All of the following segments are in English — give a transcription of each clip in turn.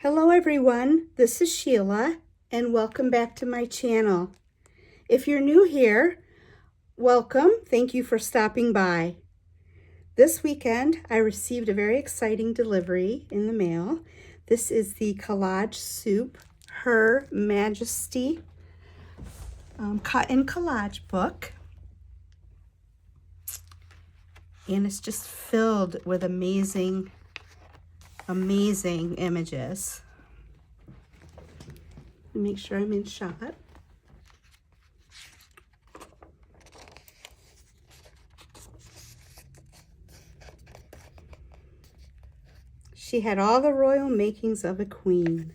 Hello everyone, this is Sheila and welcome back to my channel. If you're new here, welcome. Thank you for stopping by. This weekend I received a very exciting delivery in the mail. This is the Collage Soup, Her Majesty cut and collage book. And it's just filled with amazing images. Make sure I'm in shot. She had all the royal makings of a queen.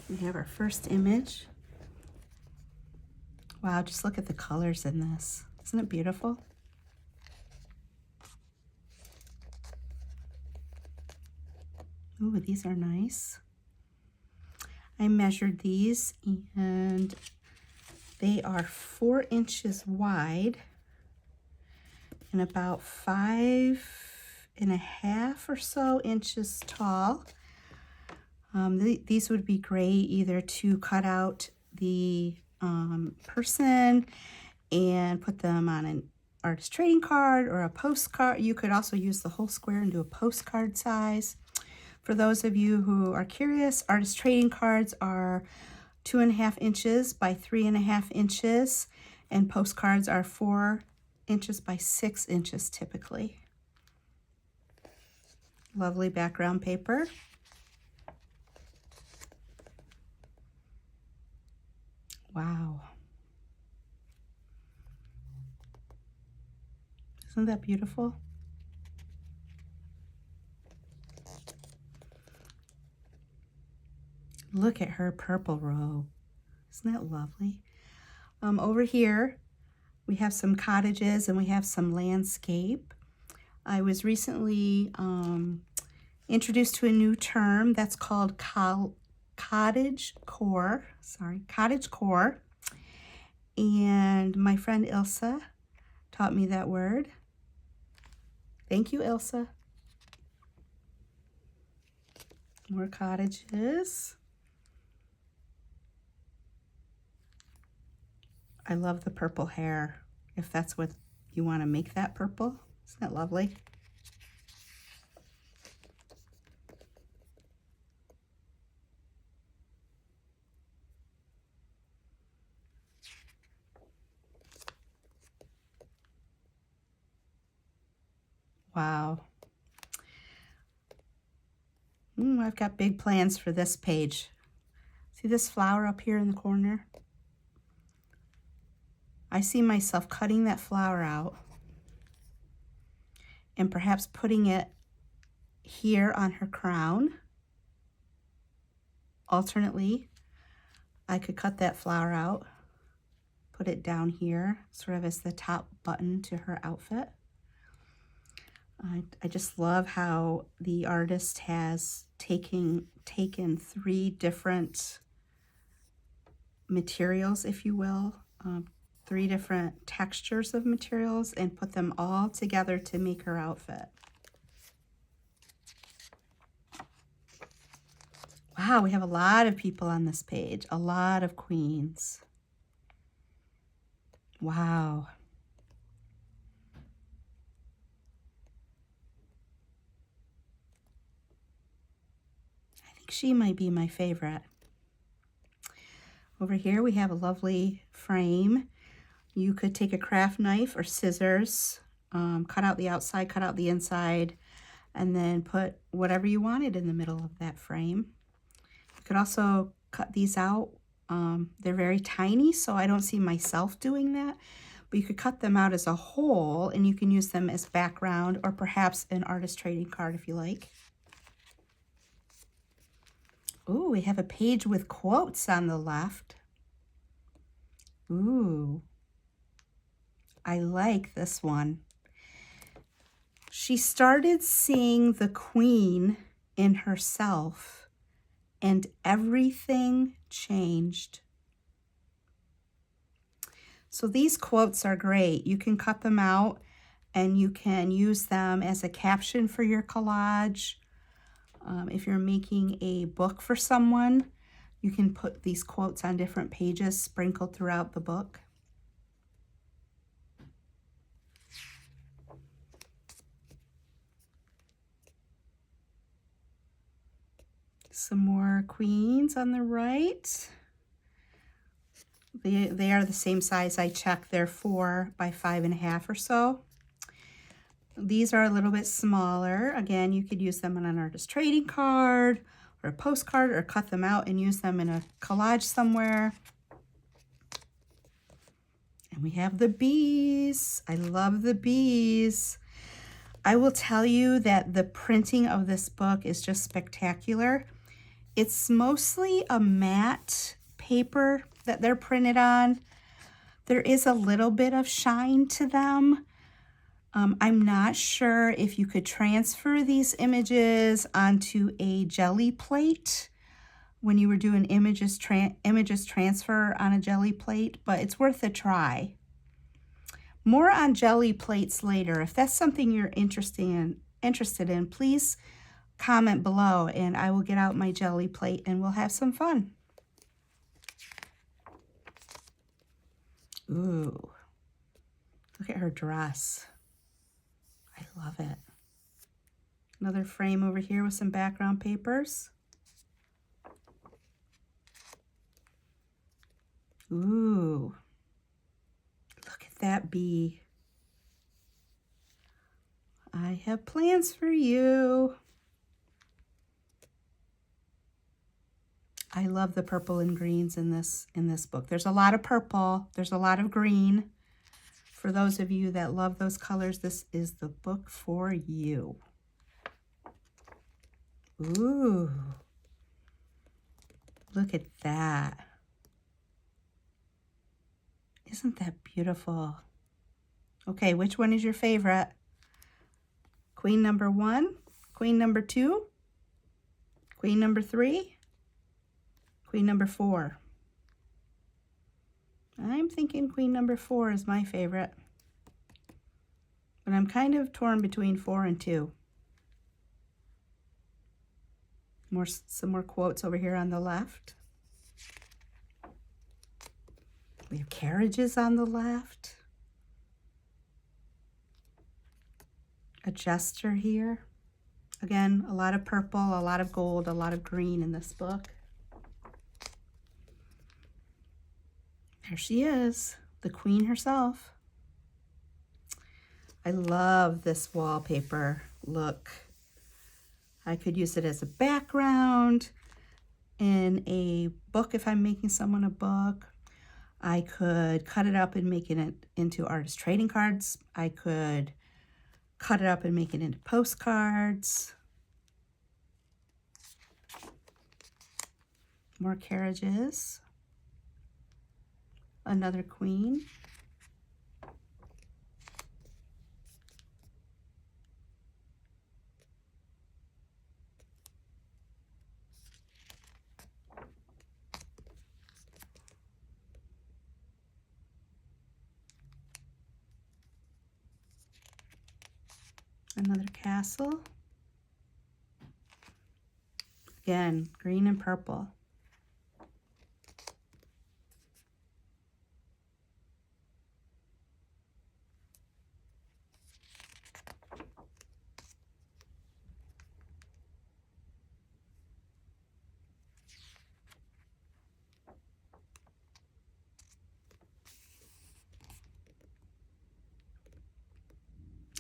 We have our first image. Wow, just look at the colors in this. Isn't it beautiful? Ooh, these are nice. I measured these and they are 4 inches wide and about 5.5 or so inches tall. These would be great either to cut out the person and put them on an artist trading card or a postcard. You could also use the whole square and do a postcard size. For those of you who are curious, artist trading cards are 2.5 inches by 3.5 inches, and postcards are 4 inches by 6 inches typically. Lovely background paper. Wow. Isn't that beautiful? Look at her purple robe. Isn't that lovely? Over here, we have some cottages and we have some landscape. I was recently introduced to a new term that's called cottage core. Cottage core. And my friend Ilsa taught me that word. Thank you, Ilsa. More cottages. I love the purple hair, if that's what you want to make that purple. Isn't that lovely? Wow. I've got big plans for this page. See this flower up here in the corner? I see myself cutting that flower out and perhaps putting it here on her crown. Alternately, I could cut that flower out, put it down here, sort of as the top button to her outfit. I just love how the artist has taken 3 different materials, if you will, 3 different textures of materials and put them all together to make her outfit. Wow, we have a lot of people on this page, a lot of queens. Wow. I think she might be my favorite. Over here we have a lovely frame. You could take a craft knife or scissors, cut out the outside, cut out the inside, and then put whatever you wanted in the middle of that frame. You could also cut these out. They're very tiny, so I don't see myself doing that. But you could cut them out as a whole, and you can use them as background or perhaps an artist trading card if you like. Ooh, we have a page with quotes on the left. Ooh, I like this one. She started seeing the queen in herself, and everything changed. So these quotes are great. You can cut them out and you can use them as a caption for your collage. If you're making a book for someone, you can put these quotes on different pages sprinkled throughout the book. Some more queens on the right. They are the same size. I checked. They're 4 by 5.5 or so. These are a little bit smaller. Again, you could use them on an artist trading card or a postcard, or cut them out and use them in a collage somewhere. And we have the bees. I love the bees. I will tell you that the printing of this book is just spectacular. It's mostly a matte paper that they're printed on. There is a little bit of shine to them. I'm not sure if you could transfer these images onto a jelly plate when you were doing images transfer on a jelly plate, but it's worth a try. More on jelly plates later. If that's something you're interested in, please comment below and I will get out my jelly plate and we'll have some fun. Ooh, look at her dress. I love it. Another frame over here with some background papers. Ooh, look at that bee. I have plans for you. I love the purple and greens in this book. There's a lot of purple, there's a lot of green. For those of you that love those colors, this is the book for you. Ooh, look at that. Isn't that beautiful? Okay, which one is your favorite? Queen number 1, queen number 2, queen number 3, queen number 4. I'm thinking queen number 4 is my favorite, but I'm kind of torn between 4 and 2. Some more quotes over here on the left. We have carriages on the left. A jester here. Again, a lot of purple, a lot of gold, a lot of green in this book. There she is, the queen herself. I love this wallpaper look. I could use it as a background in a book if I'm making someone a book. I could cut it up and make it into artist trading cards. I could cut it up and make it into postcards. More carriages. Another queen. Another castle. Again, green and purple.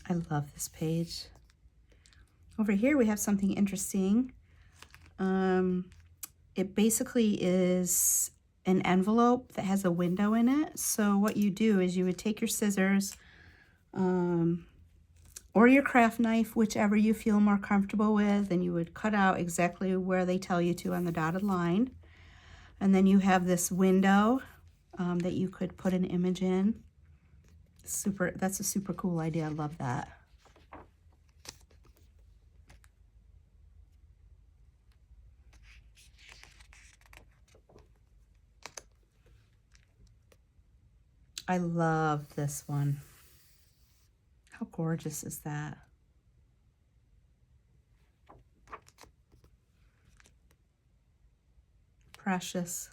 I love this page. Over here we have something interesting. It basically is an envelope that has a window in it. So what you do is you would take your scissors or your craft knife, whichever you feel more comfortable with, and you would cut out exactly where they tell you to on the dotted line. And then you have this window that you could put an image in. That's a super cool idea. I love that. I love this one. How gorgeous is that? Precious.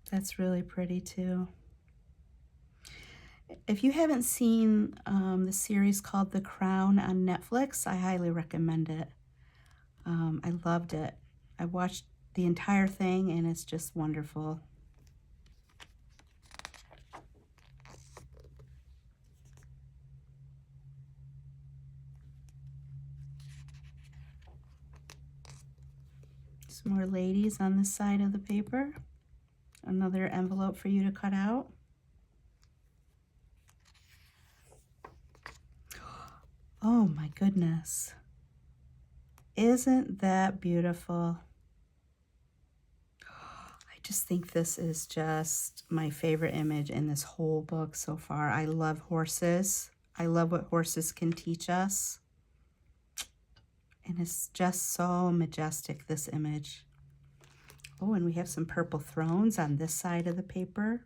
That's really pretty too. If you haven't seen the series called The Crown on Netflix, I highly recommend it. I loved it. I watched the entire thing and it's just wonderful. Some more ladies on this side of the paper. Another envelope for you to cut out. Oh my goodness. Isn't that beautiful? I just think this is just my favorite image in this whole book so far. I love horses. I love what horses can teach us. And it's just so majestic, this image. Oh, and we have some purple thrones on this side of the paper.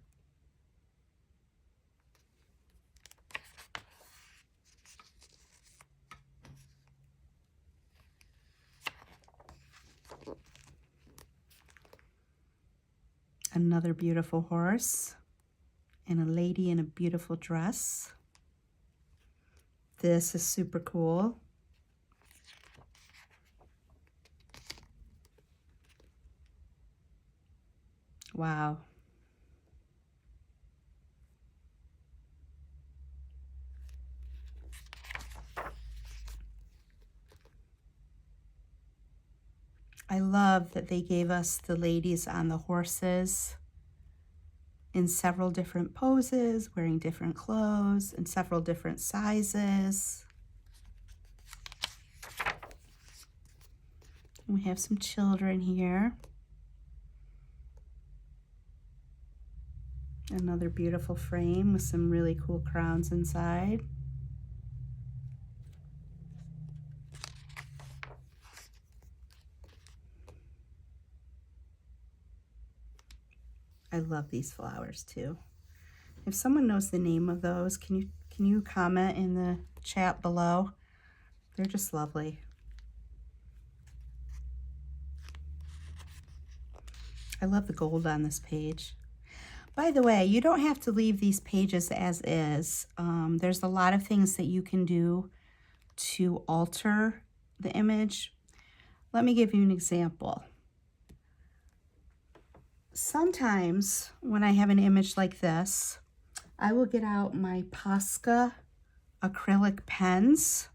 Another beautiful horse and a lady in a beautiful dress. This is super cool. Wow. I love that they gave us the ladies on the horses in several different poses, wearing different clothes in several different sizes. We have some children here. Another beautiful frame with some really cool crowns inside. I love these flowers too. If someone knows the name of those, can you comment in the chat below? They're just lovely. I love the gold on this page. By the way, you don't have to leave these pages as is. There's a lot of things that you can do to alter the image. Let me give you an example. Sometimes when I have an image like this, I will get out my POSCA acrylic pens.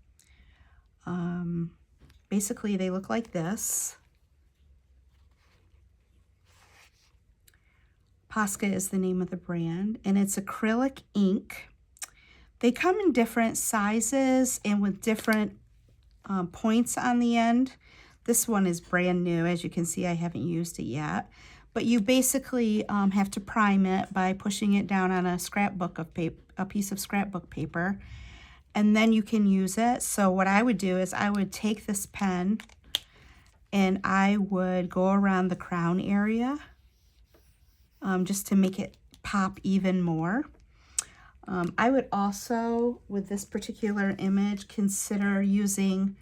Basically, they look like this. POSCA is the name of the brand, and it's acrylic ink. They come in different sizes and with different points on the end. This one is brand new. As you can see, I haven't used it yet. But you basically have to prime it by pushing it down on a scrapbook of paper, a piece of scrapbook paper, and then you can use it. So what I would do is I would take this pen and I would go around the crown area just to make it pop even more. I would also, with this particular image, consider using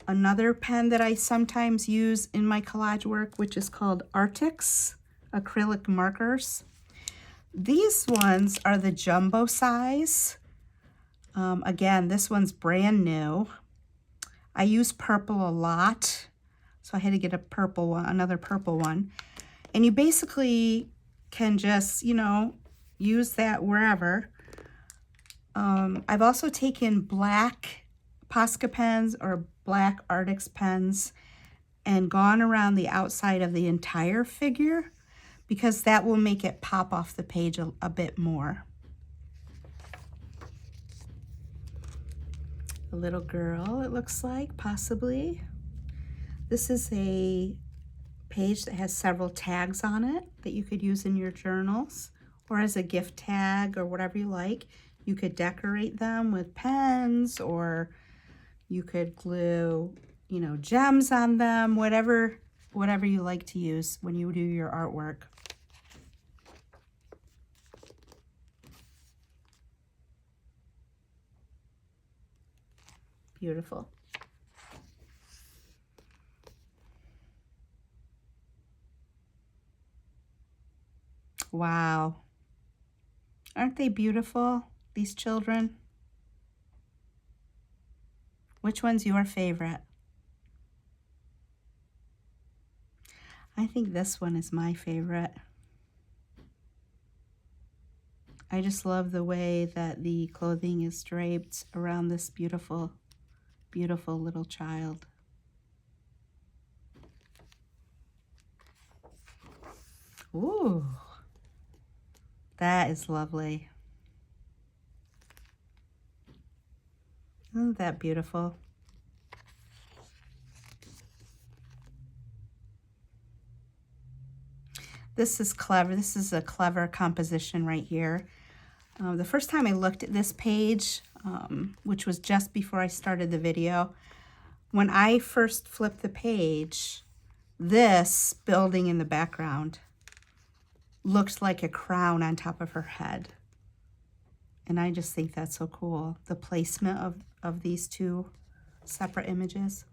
another pen that I sometimes use in my collage work, which is called Arctic's acrylic markers. These ones are the jumbo size. Again, this one's brand new. I use purple a lot, so I had to get a purple one, another purple one. And you basically can just, you know, use that wherever. I've also taken black POSCA pens or black Arctic's pens and gone around the outside of the entire figure because that will make it pop off the page a bit more. A little girl, it looks like, possibly. This is a page that has several tags on it that you could use in your journals or as a gift tag or whatever you like. You could decorate them with pens, or you could glue, you know, gems on them, whatever you like to use when you do your artwork. Beautiful. Wow. Aren't they beautiful, these children? Which one's your favorite? I think this one is my favorite. I just love the way that the clothing is draped around this beautiful, beautiful little child. Ooh, that is lovely. Isn't that beautiful? This is clever. This is a clever composition right here. The first time I looked at this page, which was just before I started the video, when I first flipped the page, this building in the background looked like a crown on top of her head. And I just think that's so cool, the placement of these two separate images.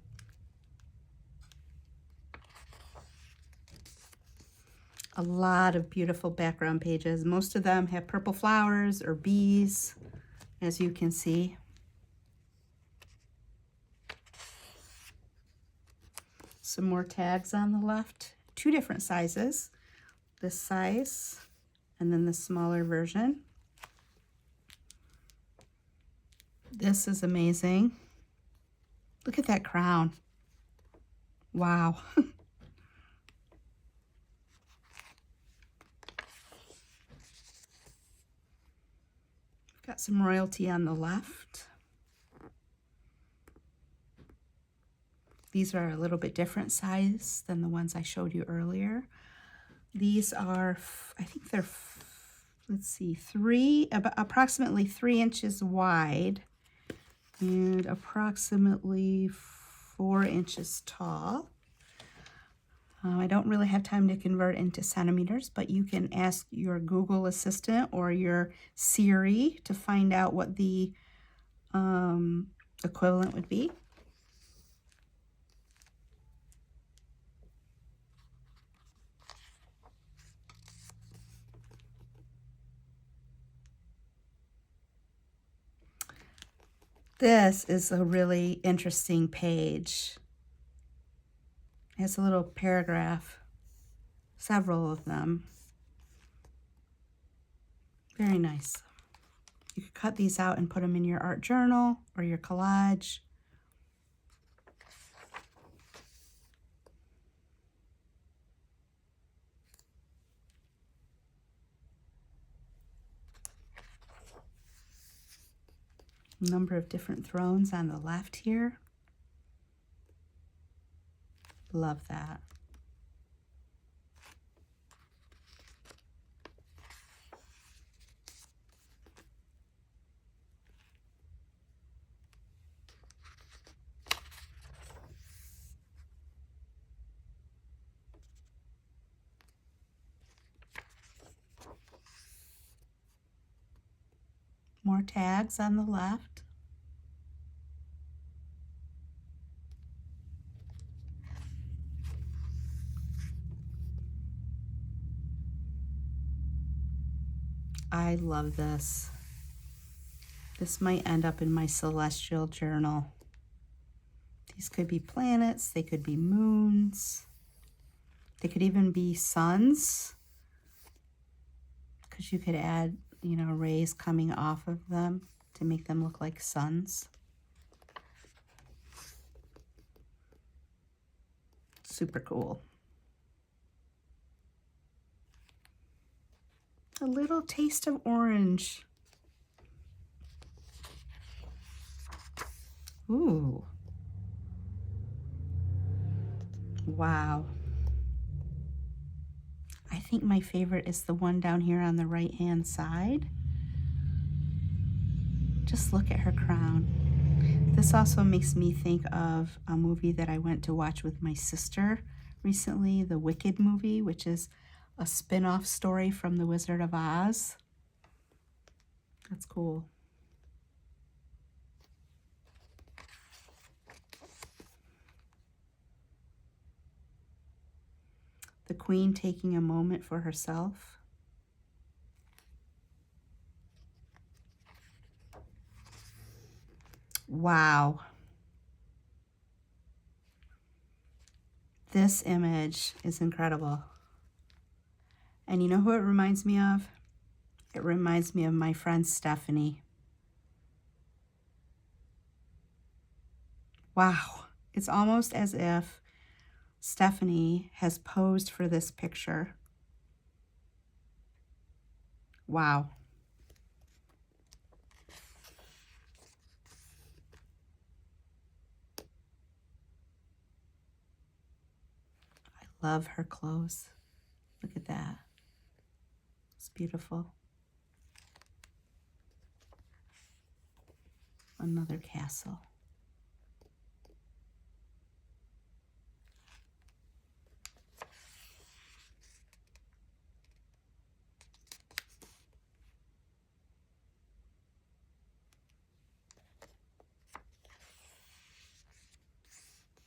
A lot of beautiful background pages. Most of them have purple flowers or bees, as you can see. Some more tags on the left. Two different sizes. This size and then the smaller version. This is amazing. Look at that crown. Wow. Got some royalty on the left. These are a little bit different size than the ones I showed you earlier. These are, I think they're, let's see, approximately 3 inches wide and approximately 4 inches tall. I don't really have time to convert into centimeters, but you can ask your Google Assistant or your Siri to find out what the equivalent would be. This is a really interesting page. It has a little paragraph, several of them. Very nice. You could cut these out and put them in your art journal or your collage. Number of different thrones on the left here. Love that. More tags on the left. I love this. This might end up in my celestial journal. These could be planets, they could be moons, they could even be suns, because you could add, you know, rays coming off of them to make them look like suns. Super cool. A little taste of orange. Ooh. Wow. I think my favorite is the one down here on the right-hand side. Just look at her crown. This also makes me think of a movie that I went to watch with my sister recently, the Wicked movie, which is a spin-off story from The Wizard of Oz. That's cool. The Queen taking a moment for herself. Wow. This image is incredible. And you know who it reminds me of? It reminds me of my friend Stephanie. Wow. It's almost as if Stephanie has posed for this picture. Wow. I love her clothes. Look at that. It's beautiful. Another castle.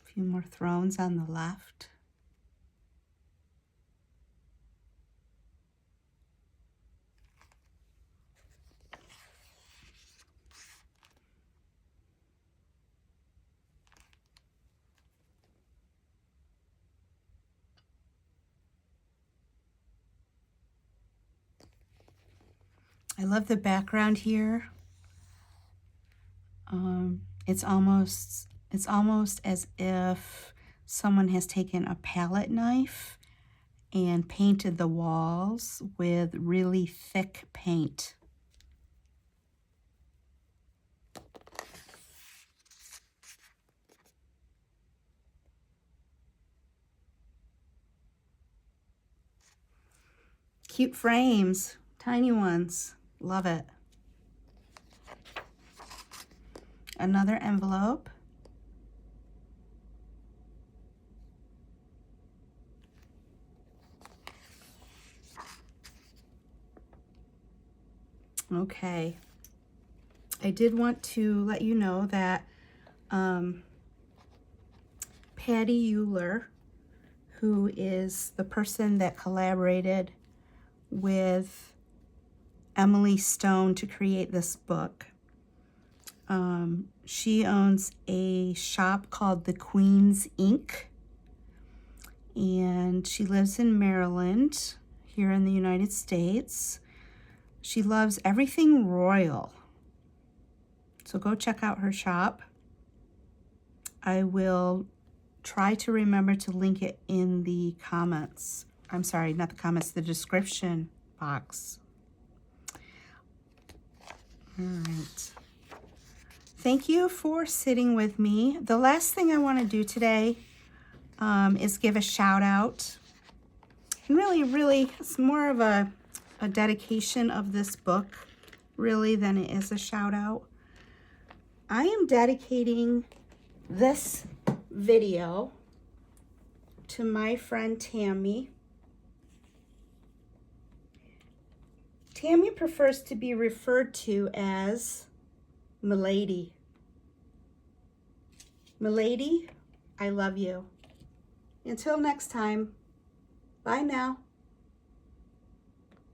A few more thrones on the left. I love the background here. It's almost as if someone has taken a palette knife and painted the walls with really thick paint. Cute frames, tiny ones, love it. Another envelope. Okay. I did want to let you know that Patty Euler, who is the person that collaborated with Emily Stone to create this book, she owns a shop called The Queen's Ink, and she lives in Maryland, here in the United States. She loves everything royal, so go check out her shop. I will try to remember to link it in the comments. I'm sorry, not the comments, the description box. All right. Thank you for sitting with me. The last thing I want to do today is give a shout out. And really, it's more of a dedication of this book, really, than it is a shout out. I am dedicating this video to my friend Tammy. Tammy prefers to be referred to as Milady. Milady, I love you. Until next time, bye now.